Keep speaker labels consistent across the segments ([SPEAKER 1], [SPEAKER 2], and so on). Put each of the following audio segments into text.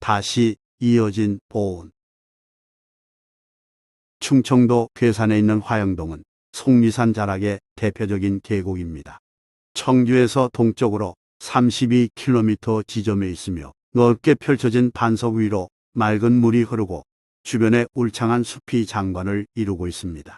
[SPEAKER 1] 다시 이어진 보온. 충청도 괴산에 있는 화영동은 속리산 자락의 대표적인 계곡입니다. 청주에서 동쪽으로 32km 지점에 있으며 넓게 펼쳐진 반석 위로 맑은 물이 흐르고 주변에 울창한 숲이 장관을 이루고 있습니다.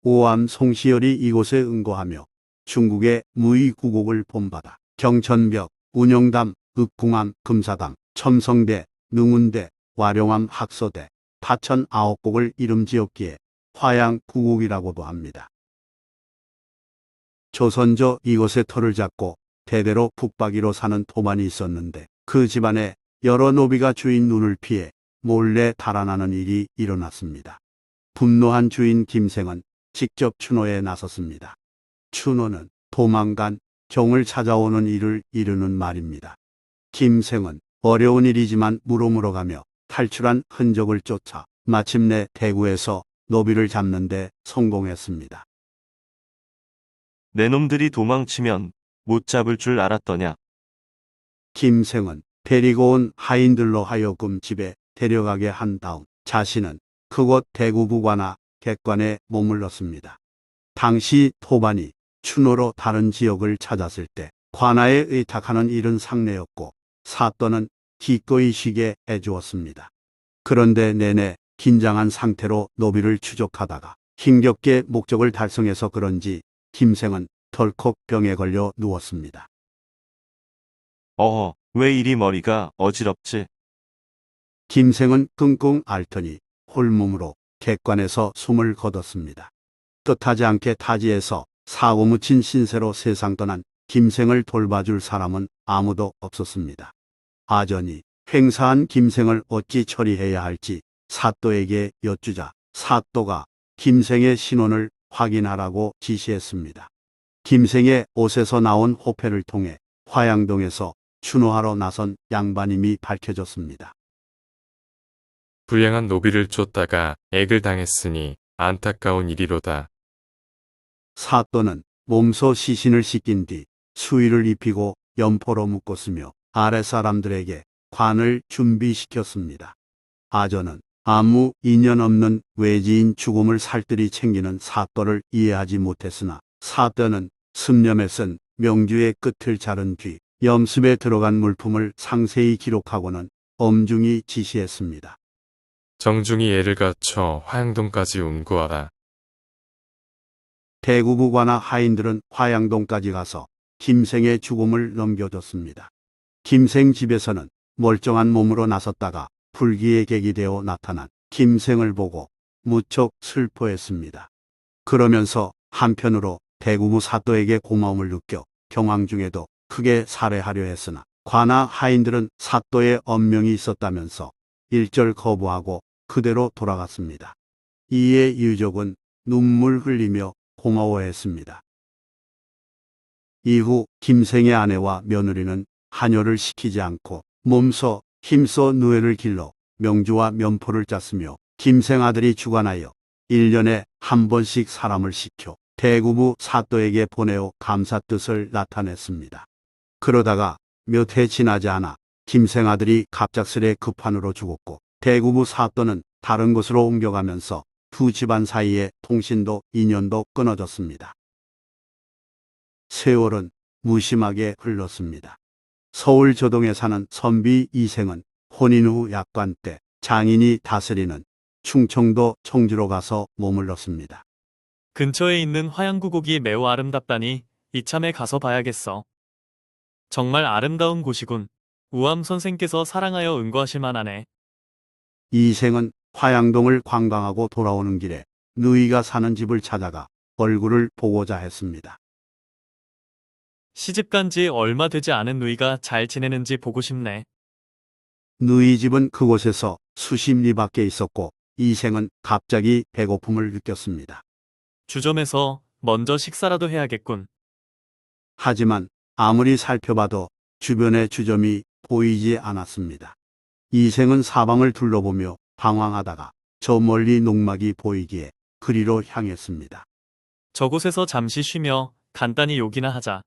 [SPEAKER 1] 오암 송시열이 이곳에 응고하며 중국의 무의구곡을 본받아 경천벽, 운영담, 읍궁암, 금사당, 첨성대, 능운대, 와룡암 학서대, 파천 9곡을 이름지었기에 화양구곡이라고도 합니다. 조선조 이곳에 터를 잡고 대대로 북박이로 사는 토만이 있었는데 그 집안에 여러 노비가 주인 눈을 피해 몰래 달아나는 일이 일어났습니다. 분노한 주인 김생은 직접 추노에 나섰습니다. 추노는 도망간 종을 찾아오는 일을 이루는 말입니다. 김생은 어려운 일이지만 물어물어가며 탈출한 흔적을 쫓아 마침내 대구에서 노비를 잡는 데 성공했습니다.
[SPEAKER 2] 내 놈들이 도망치면 못 잡을 줄 알았더냐.
[SPEAKER 1] 김생은 데리고 온 하인들로 하여금 집에 데려가게 한 다음 자신은 그곳 대구 부관아 객관에 머물렀습니다. 당시 토반이 추노로 다른 지역을 찾았을 때 관아에 의탁하는 일은 상례였고 사또는 기꺼이 쉬게 해주었습니다. 그런데 내내 긴장한 상태로 노비를 추적하다가 힘겹게 목적을 달성해서 그런지 김생은 덜컥 병에 걸려 누웠습니다.
[SPEAKER 2] 어허, 왜 이리 머리가 어지럽지?
[SPEAKER 1] 김생은 끙끙 앓더니 홀몸으로 객관에서 숨을 거뒀습니다. 뜻하지 않게 타지에서 사고 묻힌 신세로 세상 떠난 김생을 돌봐줄 사람은 아무도 없었습니다. 아전이 횡사한 김생을 어찌 처리해야 할지 사또에게 여쭈자 사또가 김생의 신원을 확인하라고 지시했습니다. 김생의 옷에서 나온 호패를 통해 화양동에서 추노하러 나선 양반임이 밝혀졌습니다.
[SPEAKER 3] 불량한 노비를 쫓다가 액을 당했으니 안타까운 일이로다.
[SPEAKER 1] 사또는 몸소 시신을 씻긴 뒤 수의를 입히고 연포로 묶었으며 아랫사람들에게 관을 준비시켰습니다. 아전은 아무 인연 없는 외지인 죽음을 살뜰히 챙기는 사또를 이해하지 못했으나 사또는 습념에 쓴 명주의 끝을 자른 뒤 염습에 들어간 물품을 상세히 기록하고는 엄중히 지시했습니다.
[SPEAKER 3] 정중히 애를 갖춰 화양동까지 운구하라.
[SPEAKER 1] 대구부관아 하인들은 화양동까지 가서 김생의 죽음을 넘겨줬습니다. 김생 집에서는 멀쩡한 몸으로 나섰다가 불기의 객이 되어 나타난 김생을 보고 무척 슬퍼했습니다. 그러면서 한편으로 대구부 사또에게 고마움을 느껴 경황 중에도 크게 살해하려 했으나 관아 하인들은 사또의 엄명이 있었다면서 일절 거부하고 그대로 돌아갔습니다. 이에 유족은 눈물 흘리며 고마워했습니다. 이후 김생의 아내와 며느리는 한여를 시키지 않고 몸소 힘써 누에를 길러 명주와 면포를 짰으며 김생 아들이 주관하여 1년에 한 번씩 사람을 시켜 대구부 사또에게 보내어 감사 뜻을 나타냈습니다. 그러다가 몇 해 지나지 않아 김생 아들이 갑작스레 급한으로 죽었고 대구부 사또는 다른 곳으로 옮겨가면서 두 집안 사이의 통신도 인연도 끊어졌습니다. 세월은 무심하게 흘렀습니다. 서울 조동에 사는 선비 이생은 혼인 후 약관 때 장인이 다스리는 충청도 청주로 가서 머물렀습니다.
[SPEAKER 4] 근처에 있는 화양구곡이 매우 아름답다니 이참에 가서 봐야겠어. 정말 아름다운 곳이군. 우암 선생께서 사랑하여 응고하실 만하네.
[SPEAKER 1] 이생은 화양동을 관광하고 돌아오는 길에 누이가 사는 집을 찾아가 얼굴을 보고자 했습니다.
[SPEAKER 4] 시집간 지 얼마 되지 않은 누이가 잘 지내는지 보고 싶네.
[SPEAKER 1] 누이 집은 그곳에서 수십 리 밖에 있었고 이생은 갑자기 배고픔을 느꼈습니다.
[SPEAKER 4] 주점에서 먼저 식사라도 해야겠군.
[SPEAKER 1] 하지만 아무리 살펴봐도 주변에 주점이 보이지 않았습니다. 이생은 사방을 둘러보며 방황하다가 저 멀리 농막이 보이기에 그리로 향했습니다.
[SPEAKER 4] 저곳에서 잠시 쉬며 간단히 욕이나 하자.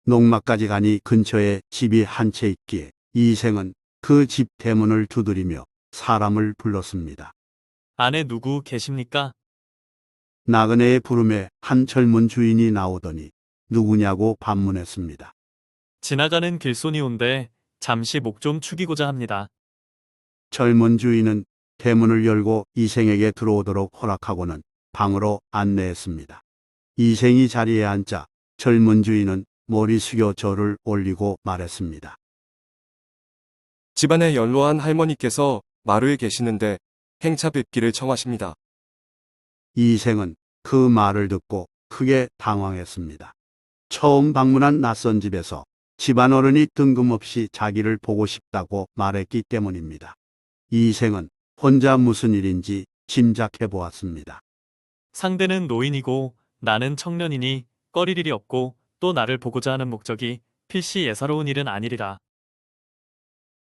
[SPEAKER 1] 농막까지 가니 근처에 집이 한 채 있기에 이생은 그 집 대문을 두드리며 사람을 불렀습니다.
[SPEAKER 4] 안에 누구 계십니까?
[SPEAKER 1] 나그네의 부름에 한 젊은 주인이 나오더니 누구냐고 반문했습니다.
[SPEAKER 4] 지나가는 길손이온데 잠시 목 좀 축이고자 합니다.
[SPEAKER 1] 젊은 주인은 대문을 열고 이생에게 들어오도록 허락하고는 방으로 안내했습니다. 이생이 자리에 앉자 젊은 주인은 머리 숙여 절을 올리고 말했습니다.
[SPEAKER 5] 집안에 연로한 할머니께서 마루에 계시는데 행차 뵙기를 청하십니다.
[SPEAKER 1] 이생은 그 말을 듣고 크게 당황했습니다. 처음 방문한 낯선 집에서 집안 어른이 뜬금없이 자기를 보고 싶다고 말했기 때문입니다. 이생은 혼자 무슨 일인지 짐작해 보았습니다.
[SPEAKER 4] 상대는 노인이고 나는 청년이니 꺼릴 일이 없고 또 나를 보고자 하는 목적이 필시 예사로운 일은 아니리라.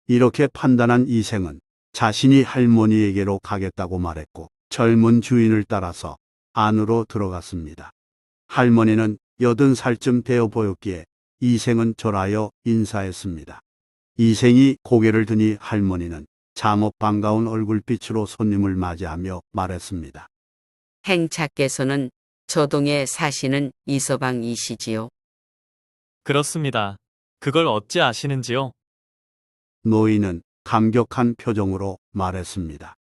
[SPEAKER 1] 이렇게 판단한 이생은 자신이 할머니에게로 가겠다고 말했고 젊은 주인을 따라서 안으로 들어갔습니다. 할머니는 80살쯤 되어 보였기에 이생은 절하여 인사했습니다. 이생이 고개를 드니 할머니는 잠옷 반가운 얼굴빛으로 손님을 맞이하며 말했습니다.
[SPEAKER 6] 행차께서는 저동에 사시는 이서방이시지요.
[SPEAKER 4] 그렇습니다. 그걸 어찌 아시는지요?
[SPEAKER 1] 노인은 감격한 표정으로 말했습니다.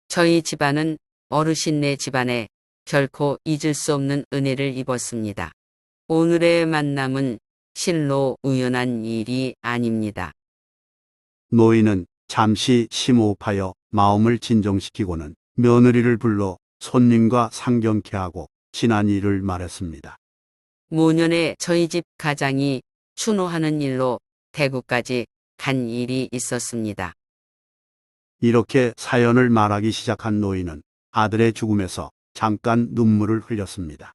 [SPEAKER 6] 저희 집안은 어르신네 집안에 결코 잊을 수 없는 은혜를 입었습니다. 오늘의 만남은 실로 우연한 일이 아닙니다.
[SPEAKER 1] 노인은 잠시 심호흡하여 마음을 진정시키고는 며느리를 불러 손님과 상경케 하고 지난 일을 말했습니다.
[SPEAKER 6] 모년에 저희 집 가장이 추노하는 일로 대구까지 간 일이 있었습니다.
[SPEAKER 1] 이렇게 사연을 말하기 시작한 노인은 아들의 죽음에서 잠깐 눈물을 흘렸습니다.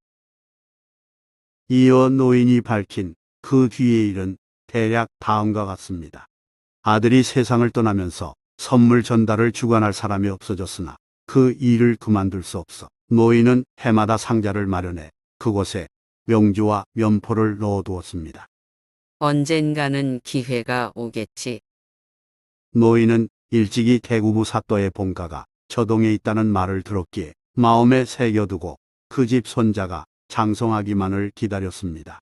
[SPEAKER 1] 이어 노인이 밝힌 그 뒤의 일은 대략 다음과 같습니다. 아들이 세상을 떠나면서 선물 전달을 주관할 사람이 없어졌으나 그 일을 그만둘 수 없어 노인은 해마다 상자를 마련해 그곳에 명주와 면포를 넣어두었습니다.
[SPEAKER 6] 언젠가는 기회가 오겠지.
[SPEAKER 1] 노인은 일찍이 대구부 사또의 본가가 저동에 있다는 말을 들었기에 마음에 새겨두고 그 집 손자가 장성하기만을 기다렸습니다.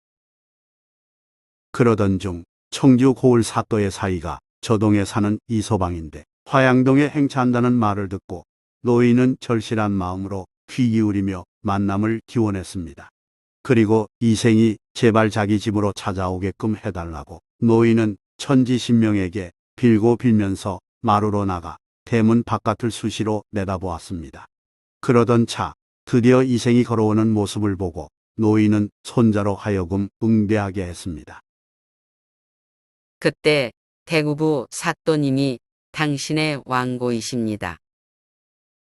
[SPEAKER 1] 그러던 중 청주 고을 사또의 사위가 저동에 사는 이서방인데 화양동에 행차한다는 말을 듣고 노인은 절실한 마음으로 귀 기울이며 만남을 기원했습니다. 그리고 이생이 제발 자기 집으로 찾아오게끔 해달라고 노인은 천지신명에게 빌고 빌면서 마루로 나가 대문 바깥을 수시로 내다보았습니다. 그러던 차 드디어 이생이 걸어오는 모습을 보고 노인은 손자로 하여금 응대하게 했습니다.
[SPEAKER 6] 그때 대구부 사또님이 당신의 왕고이십니다.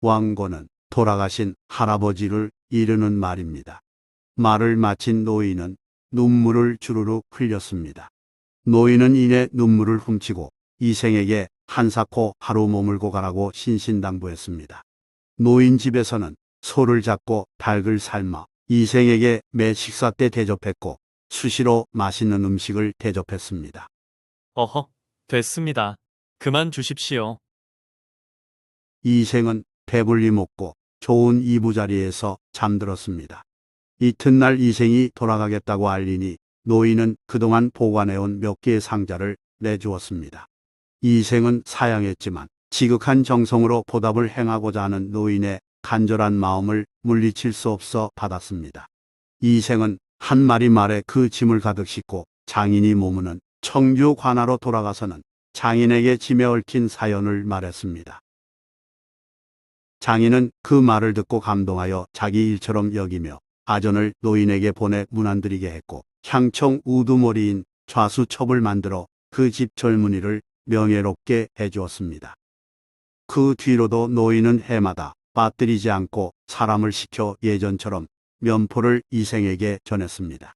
[SPEAKER 1] 왕고는 돌아가신 할아버지를 이르는 말입니다. 말을 마친 노인은 눈물을 주르륵 흘렸습니다. 노인은 이내 눈물을 훔치고 이생에게 한사코 하루 머물고 가라고 신신당부했습니다. 노인 집에서는 소를 잡고 닭을 삶아 이생에게 매 식사 때 대접했고 수시로 맛있는 음식을 대접했습니다.
[SPEAKER 4] 어허, 됐습니다. 그만 주십시오.
[SPEAKER 1] 이생은 배불리 먹고 좋은 이부자리에서 잠들었습니다. 이튿날 이생이 돌아가겠다고 알리니 노인은 그동안 보관해온 몇 개의 상자를 내주었습니다. 이생은 사양했지만 지극한 정성으로 보답을 행하고자 하는 노인의 간절한 마음을 물리칠 수 없어 받았습니다. 이생은 한 마리 말에 그 짐을 가득 싣고 장인이 머무는 청주 관하로 돌아가서는 장인에게 짐에 얽힌 사연을 말했습니다. 장인은 그 말을 듣고 감동하여 자기 일처럼 여기며 아전을 노인에게 보내 문안드리게 했고 향청 우두머리인 좌수첩을 만들어 그 집 젊은이를 명예롭게 해주었습니다. 그 뒤로도 노인은 해마다 빠뜨리지 않고 사람을 시켜 예전처럼 면포를 이생에게 전했습니다.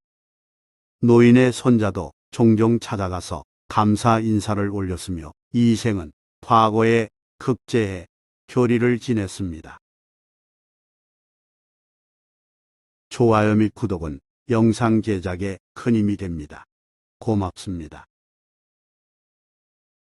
[SPEAKER 1] 노인의 손자도 종종 찾아가서 감사 인사를 올렸으며 이생은 과거에 급제해 교리를 지냈습니다. 좋아요 및 구독은 영상 제작에 큰 힘이 됩니다. 고맙습니다.